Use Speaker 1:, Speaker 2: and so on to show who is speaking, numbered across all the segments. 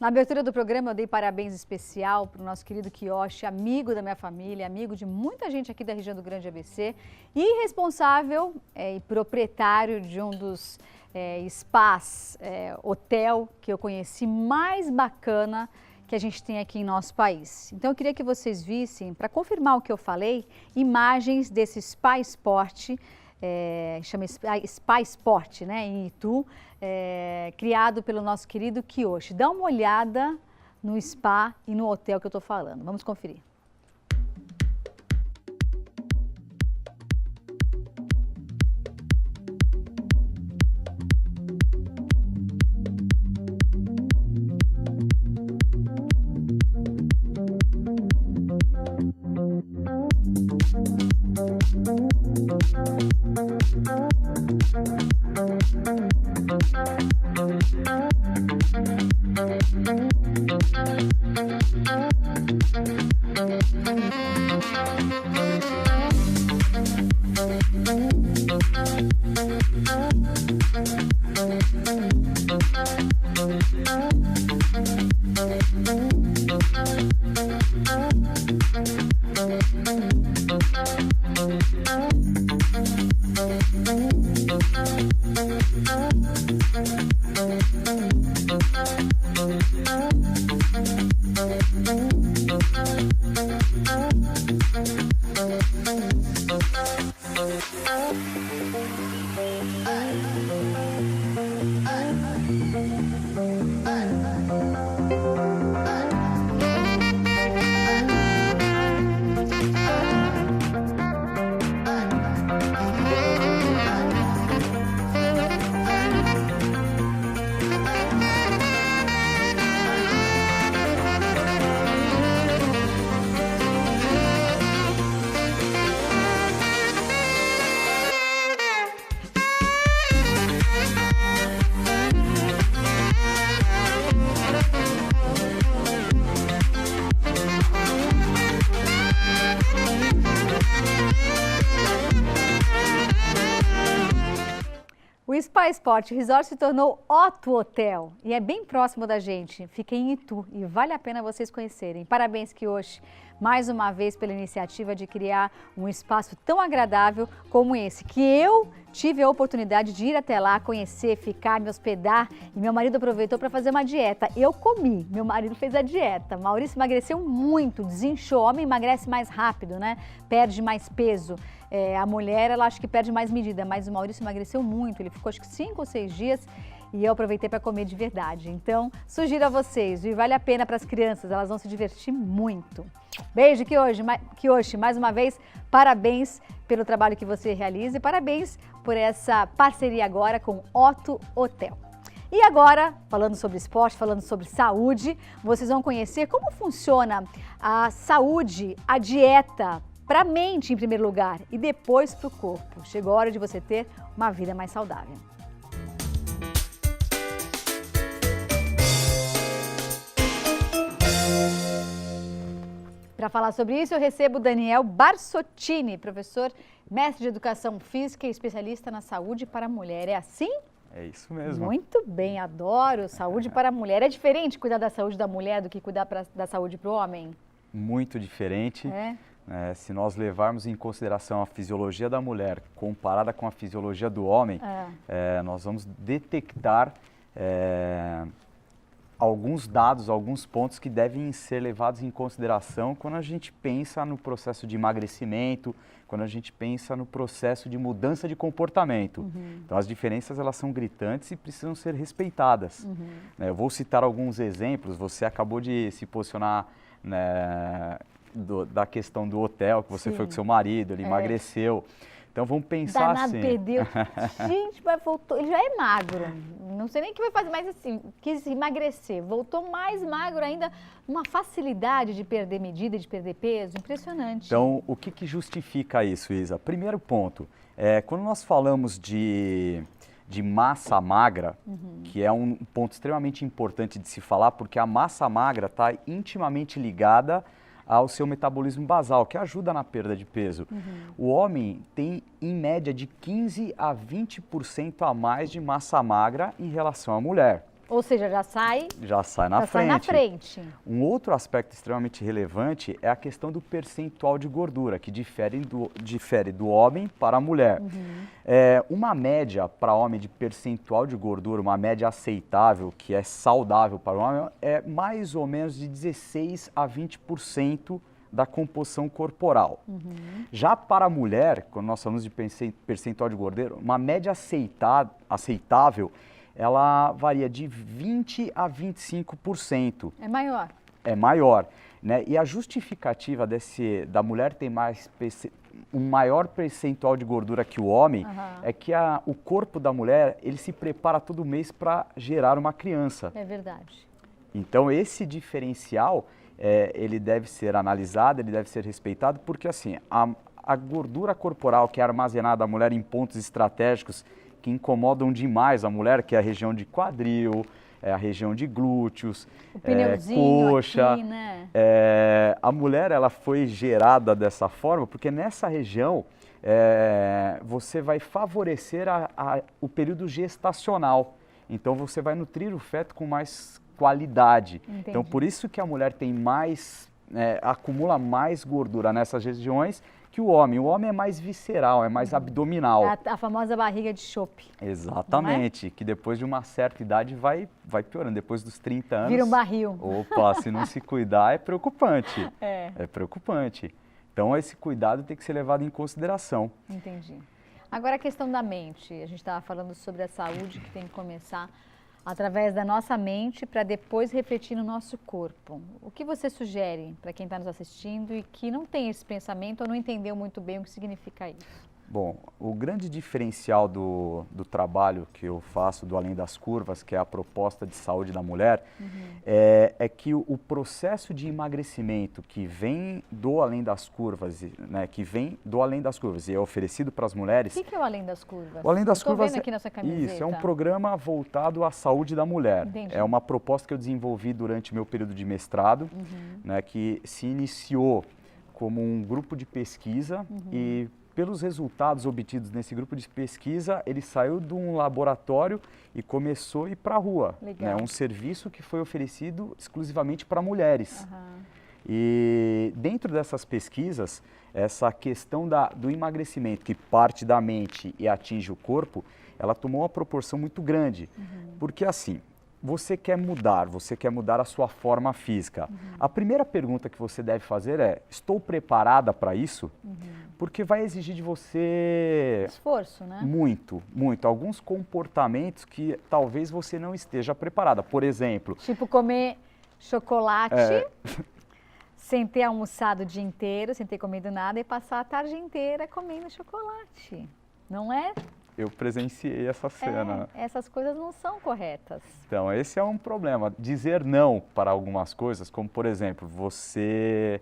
Speaker 1: Na abertura do programa eu dei parabéns especial para o nosso querido Quioche, amigo da minha família, amigo de muita gente aqui da região do Grande ABC e responsável e proprietário de um dos spas, hotel que eu conheci mais bacana que a gente tem aqui em nosso país. Então eu queria que vocês vissem, para confirmar o que eu falei, imagens desse Spa Sport, chama Spa Sport, né, em Itu, criado pelo nosso querido Quioche. Dá uma olhada no spa e no hotel que eu estou falando. Vamos conferir. O Spa Sport Resort se tornou Otto Hotel e é bem próximo da gente, fica em Itu e vale a pena vocês conhecerem. Parabéns, Quioche, mais uma vez pela iniciativa de criar um espaço tão agradável como esse, que eu tive a oportunidade de ir até lá, conhecer, ficar, me hospedar e meu marido aproveitou para fazer uma dieta. Eu comi, meu marido fez a dieta. Maurício emagreceu muito, desinchou, o homem emagrece mais rápido, né? Perde mais peso. A mulher, ela acho que perde mais medida, mas o Maurício emagreceu muito, ele ficou acho que 5 ou 6 dias e eu aproveitei para comer de verdade. Então, sugiro a vocês, e vale a pena para as crianças, elas vão se divertir muito. Beijo, Quioche, mais uma vez, parabéns pelo trabalho que você realiza e parabéns por essa parceria agora com Otto Hotel. E agora, falando sobre esporte, falando sobre saúde, vocês vão conhecer como funciona a saúde, a dieta, para a mente em primeiro lugar e depois para o corpo. Chegou a hora de você ter uma vida mais saudável. Para falar sobre isso, eu recebo Daniel Barsottini, professor, mestre de Educação Física e especialista na saúde para a mulher. É assim?
Speaker 2: É isso mesmo.
Speaker 1: Muito bem, adoro. Saúde para a mulher. É diferente cuidar da saúde da mulher do que cuidar da saúde para o homem?
Speaker 2: Muito diferente. Se nós levarmos em consideração a fisiologia da mulher comparada com a fisiologia do homem, nós vamos detectar alguns dados, alguns pontos que devem ser levados em consideração quando a gente pensa no processo de emagrecimento, quando a gente pensa no processo de mudança de comportamento. Então as diferenças elas são gritantes e precisam ser respeitadas. Eu vou citar alguns exemplos, você acabou de se posicionar da questão do hotel, que você foi com seu marido, ele emagreceu. Então vamos pensar
Speaker 1: danado,
Speaker 2: assim.
Speaker 1: Perdeu. Gente, mas voltou, ele já é magro. Não sei nem o que vai fazer, mas assim, quis emagrecer. Voltou mais magro ainda, uma facilidade de perder medida, de perder peso, impressionante.
Speaker 2: Então, o que justifica isso, Isa? Primeiro ponto, quando nós falamos de massa magra, que é um ponto extremamente importante de se falar, porque a massa magra está intimamente ligada ao seu metabolismo basal, que ajuda na perda de peso. O homem tem, em média, de 15 a 20% a mais de massa magra em relação à mulher.
Speaker 1: Ou seja, já sai
Speaker 2: na frente.
Speaker 1: frente.
Speaker 2: Um outro aspecto extremamente relevante é a questão do percentual de gordura, que difere do homem para a mulher. Uma média para homem de percentual de gordura, uma média aceitável, que é saudável para o homem, é mais ou menos de 16 a 20% da composição corporal. Já para a mulher, quando nós falamos de percentual de gordura, uma média aceitável, ela varia de 20 a 25%.
Speaker 1: É maior.
Speaker 2: É maior, né? E a justificativa da mulher ter um maior percentual de gordura que o homem é que o corpo da mulher, ele se prepara todo mês para gerar uma criança.
Speaker 1: É verdade.
Speaker 2: Então esse diferencial, ele deve ser analisado, ele deve ser respeitado, porque assim, a gordura corporal que é armazenada da mulher em pontos estratégicos que incomodam demais a mulher, que é a região de quadril, a região de glúteos, coxa.
Speaker 1: Aqui, né?
Speaker 2: A mulher, ela foi gerada dessa forma porque nessa região você vai favorecer o período gestacional. Então você vai nutrir o feto com mais qualidade.
Speaker 1: Entendi.
Speaker 2: Então por isso que a mulher tem acumula mais gordura nessas regiões que o homem. O homem é mais visceral, é mais abdominal.
Speaker 1: A famosa barriga de chope.
Speaker 2: Exatamente, que depois de uma certa idade vai piorando. Depois dos 30 anos...
Speaker 1: Vira um barril.
Speaker 2: Opa, se não se cuidar é preocupante.
Speaker 1: É
Speaker 2: preocupante. Então esse cuidado tem que ser levado em consideração.
Speaker 1: Entendi. Agora a questão da mente. A gente estava falando sobre a saúde que tem que começar através da nossa mente para depois refletir no nosso corpo. O que você sugere para quem está nos assistindo e que não tem esse pensamento ou não entendeu muito bem o que significa isso?
Speaker 2: Bom, o grande diferencial do trabalho que eu faço do Além das Curvas, que é a proposta de saúde da mulher, é que o processo de emagrecimento que vem do Além das Curvas, né, e é oferecido para as mulheres...
Speaker 1: O que é o Além das Curvas?
Speaker 2: O Além das Curvas
Speaker 1: vendo aqui nessa camiseta.
Speaker 2: Isso, é um programa voltado à saúde da mulher.
Speaker 1: Entendi.
Speaker 2: É uma proposta que eu desenvolvi durante meu período de mestrado, né, que se iniciou como um grupo de pesquisa e pelos resultados obtidos nesse grupo de pesquisa, ele saiu de um laboratório e começou a ir para a rua.
Speaker 1: Legal.
Speaker 2: Né? Um serviço que foi oferecido exclusivamente para mulheres. E dentro dessas pesquisas, essa questão do emagrecimento, que parte da mente e atinge o corpo, ela tomou uma proporção muito grande. Porque assim, você quer mudar a sua forma física. A primeira pergunta que você deve fazer é, estou preparada para isso? Porque vai exigir de você...
Speaker 1: esforço, né?
Speaker 2: Muito, muito. Alguns comportamentos que talvez você não esteja preparada. Por exemplo...
Speaker 1: Tipo comer chocolate sem ter almoçado o dia inteiro, sem ter comido nada e passar a tarde inteira comendo chocolate. Não é?
Speaker 2: Eu presenciei essa cena.
Speaker 1: Essas coisas não são corretas.
Speaker 2: Então, esse é um problema. Dizer não para algumas coisas, como por exemplo, você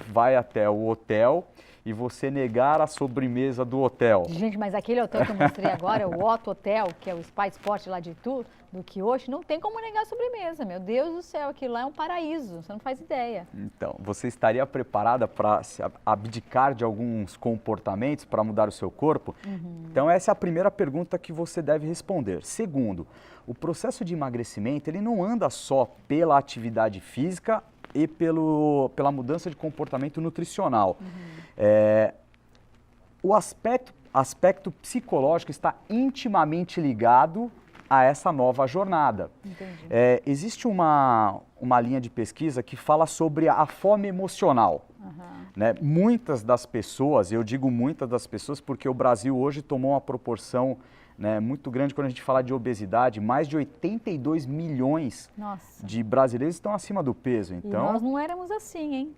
Speaker 2: vai até o hotel e você negar a sobremesa do hotel.
Speaker 1: Gente, mas aquele hotel que eu mostrei agora, o Otto Hotel, que é o Spa Sport lá de Itu, do Quioche, não tem como negar a sobremesa. Meu Deus do céu, aquilo lá é um paraíso, você não faz ideia.
Speaker 2: Então, você estaria preparada para abdicar de alguns comportamentos para mudar o seu corpo? Então, essa é a primeira pergunta que você deve responder. Segundo, o processo de emagrecimento, ele não anda só pela atividade física e pela mudança de comportamento nutricional. O aspecto psicológico está intimamente ligado a essa nova jornada. Existe uma linha de pesquisa que fala sobre a fome emocional. Né? Muitas das pessoas, eu digo muitas das pessoas porque o Brasil hoje tomou uma proporção, né, muito grande quando a gente fala de obesidade. Mais de 82 milhões de brasileiros estão acima do peso. Então,
Speaker 1: e nós não éramos assim, hein?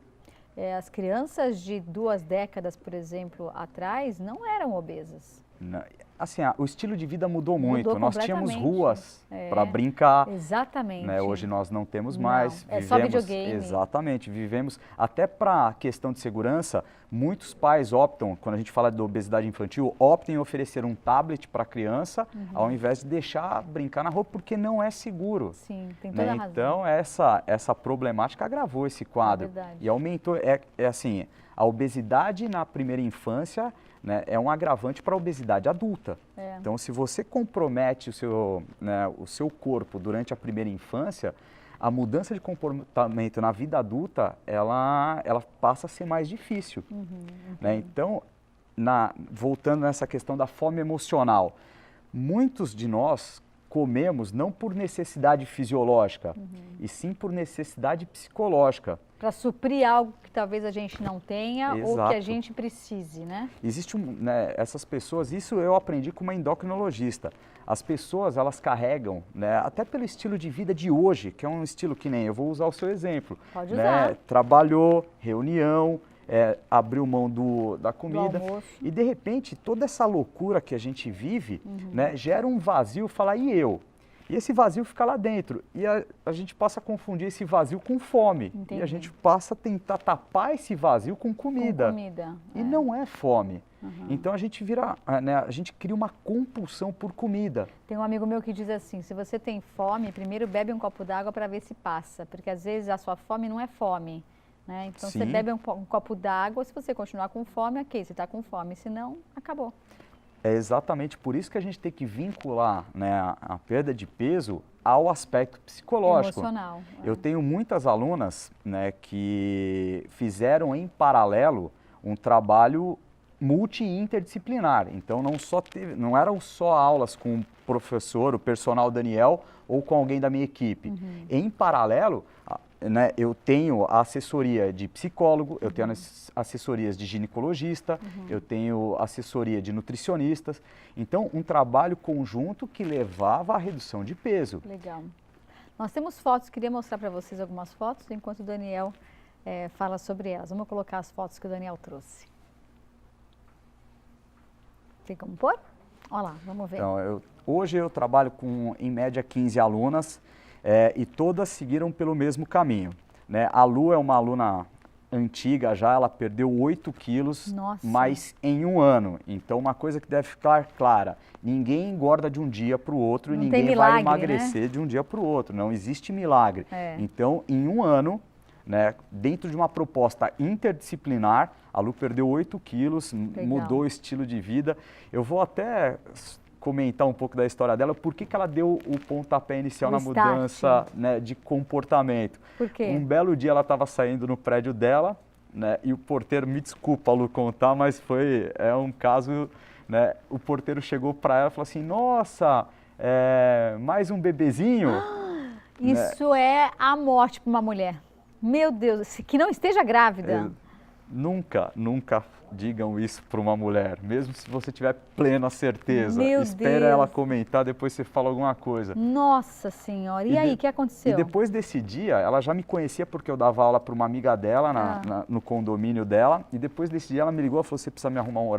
Speaker 1: As crianças de 2 décadas, por exemplo, atrás, não eram obesas.
Speaker 2: Assim, o estilo de vida mudou muito. Nós tínhamos ruas para brincar.
Speaker 1: Exatamente.
Speaker 2: Né? Hoje nós não temos mais.
Speaker 1: É só videogame.
Speaker 2: Exatamente. Vivemos, até para a questão de segurança, muitos pais optam, quando a gente fala de obesidade infantil, optam em oferecer um tablet para a criança, ao invés de deixar brincar na rua, porque não é seguro.
Speaker 1: Sim, tem toda a razão.
Speaker 2: Então, essa problemática agravou esse quadro.
Speaker 1: É verdade.
Speaker 2: E aumentou, assim, a obesidade na primeira infância né, é um agravante para a obesidade adulta. Então, se você compromete o seu corpo durante a primeira infância, a mudança de comportamento na vida adulta, ela passa a ser mais difícil. Né? Então, voltando nessa questão da fome emocional, muitos de nós comemos não por necessidade fisiológica, e sim por necessidade psicológica.
Speaker 1: Para suprir algo que talvez a gente não tenha
Speaker 2: Exato.
Speaker 1: ou que a gente precise, né?
Speaker 2: Existe essas pessoas, isso eu aprendi com uma endocrinologista. As pessoas, elas carregam, né, até pelo estilo de vida de hoje, que é um estilo que nem, eu vou usar o seu exemplo.
Speaker 1: Pode usar.
Speaker 2: Né, trabalhou, reunião, abriu mão da comida.
Speaker 1: Do almoço.
Speaker 2: E de repente, toda essa loucura que a gente vive, né, gera um vazio, fala, e eu? E esse vazio fica lá dentro. E a gente passa a confundir esse vazio com fome.
Speaker 1: Entendi.
Speaker 2: E a gente passa a tentar tapar esse vazio com comida.
Speaker 1: Com comida.
Speaker 2: E não é fome. Então a gente a gente cria uma compulsão por comida.
Speaker 1: Tem um amigo meu que diz assim, se você tem fome, primeiro bebe um copo d'água para ver se passa, porque às vezes a sua fome não é fome, né? Então
Speaker 2: Sim.
Speaker 1: você bebe um copo d'água, se você continuar com fome, ok, você está com fome, se não, acabou.
Speaker 2: É exatamente por isso que a gente tem que vincular, né, a perda de peso ao aspecto psicológico.
Speaker 1: Emocional.
Speaker 2: Eu tenho muitas alunas, né, que fizeram em paralelo um trabalho multi-interdisciplinar. Então não eram só aulas com o professor, o personal Daniel ou com alguém da minha equipe. Em paralelo, né, eu tenho a assessoria de psicólogo, eu tenho assessorias de ginecologista, eu tenho assessoria de nutricionistas. Então, um trabalho conjunto que levava à redução de peso.
Speaker 1: Legal. Nós temos fotos, queria mostrar para vocês algumas fotos, enquanto o Daniel fala sobre elas. Vamos colocar as fotos que o Daniel trouxe. Tem como pôr? Olha lá, vamos ver.
Speaker 2: Então, hoje eu trabalho com, em média, 15 alunas. E todas seguiram pelo mesmo caminho. Né? A Lu é uma aluna antiga já, ela perdeu 8 quilos, mas em um ano. Então, uma coisa que deve ficar clara, ninguém engorda de um dia para o outro e ninguém vai emagrecer, né, de um dia para o outro. Não existe milagre. Então, em um ano, né, dentro de uma proposta interdisciplinar, a Lu perdeu 8 quilos, mudou o estilo de vida. Eu vou até comentar um pouco da história dela, por que ela deu o pontapé inicial na mudança, né, de comportamento.
Speaker 1: Por quê?
Speaker 2: Um belo dia ela estava saindo no prédio dela, né, e o porteiro, me desculpa, Lu, contar, mas é um caso, né, o porteiro chegou para ela e falou assim, nossa, mais um bebezinho?
Speaker 1: Isso é a morte para uma mulher. Meu Deus, que não esteja grávida.
Speaker 2: Nunca digam isso para uma mulher, mesmo se você tiver plena certeza. Espera ela comentar, depois você fala alguma coisa.
Speaker 1: Nossa Senhora, e aí, o que aconteceu?
Speaker 2: E depois desse dia, ela já me conhecia porque eu dava aula para uma amiga dela no condomínio dela, e depois desse dia ela me ligou e falou, você precisa me arrumar um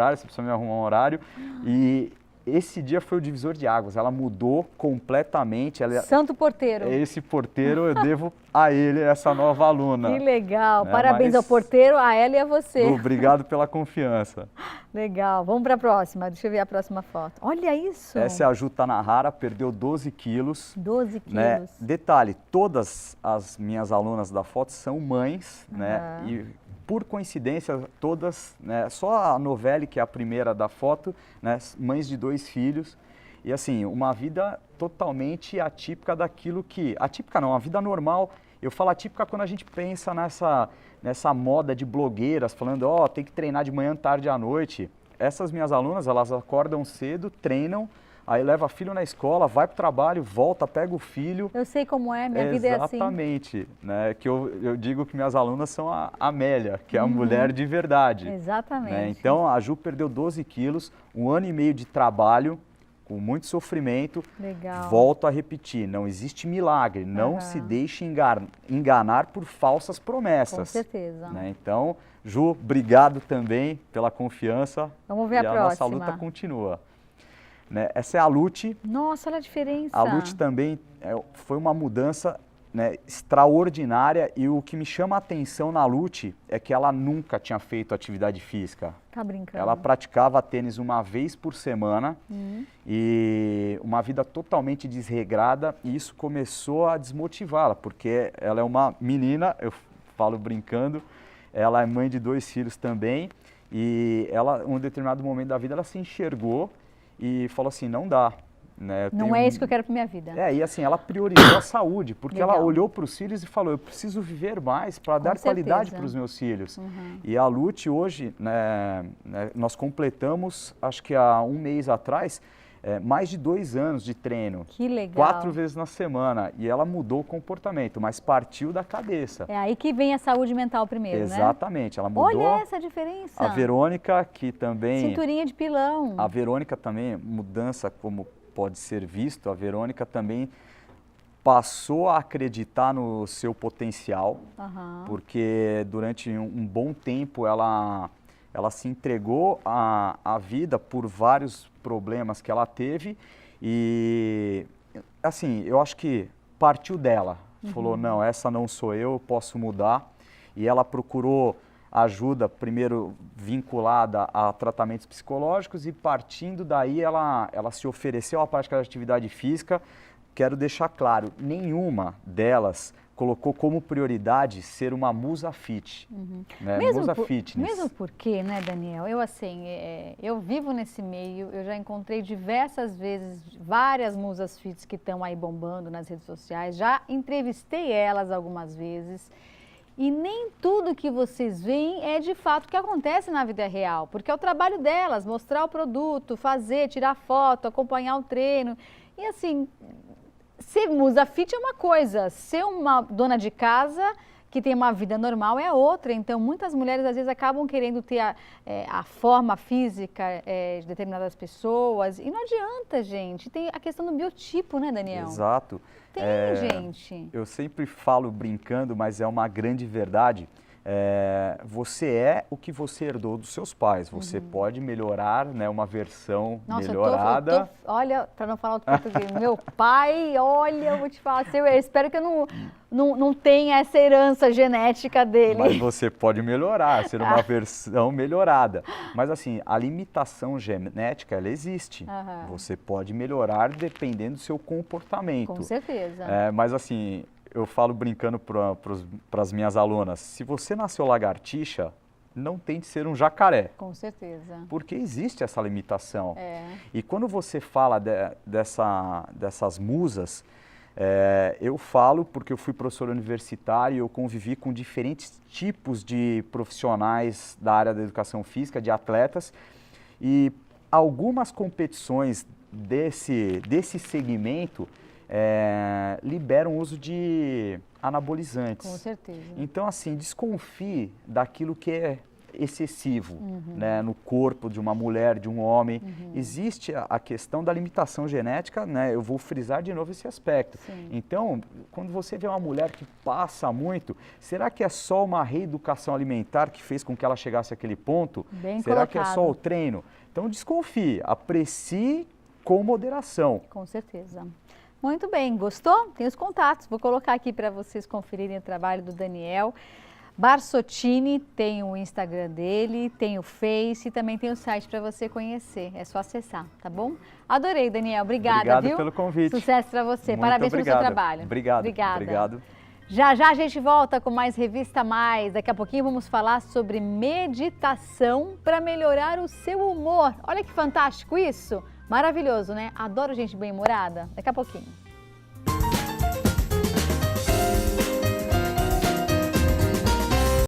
Speaker 2: horário, e esse dia foi o divisor de águas, ela mudou completamente.
Speaker 1: Santo porteiro.
Speaker 2: Esse porteiro eu devo a ele, essa nova aluna.
Speaker 1: Que legal, parabéns ao porteiro, a ela e a você.
Speaker 2: Obrigado pela confiança.
Speaker 1: Legal, vamos para a próxima, deixa eu ver a próxima foto. Olha isso.
Speaker 2: Essa é a Ju Tanahara, perdeu 12 quilos.
Speaker 1: 12 quilos.
Speaker 2: Né? Detalhe, todas as minhas alunas da foto são mães, né? E por coincidência, todas, né, só a Novelli, que é a primeira da foto, né, mães de 2 filhos. E assim, uma vida totalmente atípica daquilo que... Atípica não, uma vida normal. Eu falo atípica quando a gente pensa nessa moda de blogueiras, falando, tem que treinar de manhã, tarde e à noite. Essas minhas alunas, elas acordam cedo, treinam, aí leva filho na escola, vai para o trabalho, volta, pega o filho.
Speaker 1: Eu sei como é, minha vida é assim.
Speaker 2: Exatamente, né? Que eu digo que minhas alunas são a Amélia, que é a mulher de verdade.
Speaker 1: Exatamente.
Speaker 2: Né? Então, a Ju perdeu 12 quilos, 1 ano e meio de trabalho, com muito sofrimento.
Speaker 1: Legal.
Speaker 2: Volto a repetir, não existe milagre, não se deixe enganar por falsas promessas. Com
Speaker 1: certeza.
Speaker 2: Né? Então, Ju, obrigado também pela confiança.
Speaker 1: Vamos ver a próxima.
Speaker 2: E a nossa luta continua. Né? Essa é a Lute.
Speaker 1: Nossa, olha a diferença.
Speaker 2: A Lute também foi uma mudança, né, extraordinária, e o que me chama a atenção na Lute é que ela nunca tinha feito atividade física.
Speaker 1: Tá brincando.
Speaker 2: Ela praticava tênis uma vez por semana e uma vida totalmente desregrada, e isso começou a desmotivá-la, porque ela é uma menina, eu falo brincando, ela é mãe de 2 filhos também, E ela, em um determinado momento da vida, ela se enxergou e falou assim, não dá. Né?
Speaker 1: Não é isso que eu quero para minha vida.
Speaker 2: E assim, ela priorizou a saúde, porque
Speaker 1: Legal.
Speaker 2: ela olhou para os filhos e falou, eu preciso viver mais para dar qualidade para os meus filhos. E a Lute hoje, nós completamos, acho que há um mês atrás, mais de 2 anos de treino.
Speaker 1: Que legal.
Speaker 2: 4 vezes na semana. E ela mudou o comportamento, mas partiu da cabeça.
Speaker 1: É aí que vem a saúde mental primeiro, né?
Speaker 2: Exatamente, ela mudou.
Speaker 1: Olha essa diferença.
Speaker 2: A Verônica, que também...
Speaker 1: Cinturinha de pilão.
Speaker 2: A Verônica também, mudança como pode ser visto, a Verônica também passou a acreditar no seu potencial, porque durante um bom tempo ela se entregou à vida por vários problemas que ela teve e, assim, eu acho que partiu dela. Falou, não, essa não sou eu posso mudar. E ela procurou ajuda, primeiro vinculada a tratamentos psicológicos e partindo daí ela se ofereceu à prática de atividade física. Quero deixar claro, nenhuma delas colocou como prioridade ser uma musa fit, né? Musa fitness.
Speaker 1: Mesmo porque, né, Daniel, eu vivo nesse meio, eu já encontrei diversas vezes várias musas fits que estão aí bombando nas redes sociais, já entrevistei elas algumas vezes. E nem tudo que vocês veem é de fato o que acontece na vida real, porque é o trabalho delas, mostrar o produto, fazer, tirar foto, acompanhar o treino. E assim, ser musa fit é uma coisa, ser uma dona de casa que tem uma vida normal é outra. Então, muitas mulheres às vezes acabam querendo ter a forma física de determinadas pessoas. E não adianta, gente. Tem a questão do biotipo, né, Daniel?
Speaker 2: Exato.
Speaker 1: Tem, gente.
Speaker 2: Eu sempre falo brincando, mas é uma grande verdade. Você é o que você herdou dos seus pais. Você pode melhorar, né, uma versão melhorada.
Speaker 1: Olha, para não falar outro português, meu pai, olha, eu vou te falar, eu espero que eu não tenha essa herança genética dele.
Speaker 2: Mas você pode melhorar, ser uma versão melhorada. Mas assim, a limitação genética, ela existe. Você pode melhorar dependendo do seu comportamento.
Speaker 1: Com certeza.
Speaker 2: Mas assim, eu falo brincando para as minhas alunas, se você nasceu lagartixa, não tente ser um jacaré.
Speaker 1: Com certeza.
Speaker 2: Porque existe essa limitação. E quando você fala dessas musas, eu falo porque eu fui professor universitário e eu convivi com diferentes tipos de profissionais da área da educação física, de atletas, e algumas competições desse segmento liberam o uso de anabolizantes.
Speaker 1: Com certeza.
Speaker 2: Então, assim, desconfie daquilo que é excessivo, né, no corpo de uma mulher, de um homem. Existe a questão da limitação genética, né? Eu vou frisar de novo esse aspecto. Então, quando você vê uma mulher que passa muito, será que é só uma reeducação alimentar que fez com que ela chegasse àquele ponto?
Speaker 1: Bem
Speaker 2: será
Speaker 1: colocado.
Speaker 2: que é só o treino? Então, desconfie, aprecie com moderação.
Speaker 1: Com certeza. Muito bem, gostou? Tem os contatos, vou colocar aqui para vocês conferirem o trabalho do Daniel Barsottini, tem o Instagram dele, tem o Face e também tem o site para você conhecer, é só acessar, tá bom? Adorei, Daniel, obrigada,
Speaker 2: Obrigado pelo convite.
Speaker 1: Sucesso para você,
Speaker 2: Muito
Speaker 1: parabéns pelo seu
Speaker 2: obrigado.
Speaker 1: trabalho.
Speaker 2: Obrigado.
Speaker 1: Já já a gente volta com mais Revista Mais, daqui a pouquinho vamos falar sobre meditação para melhorar o seu humor. Olha que fantástico isso! Maravilhoso, né? Adoro gente bem-humorada. Daqui a pouquinho.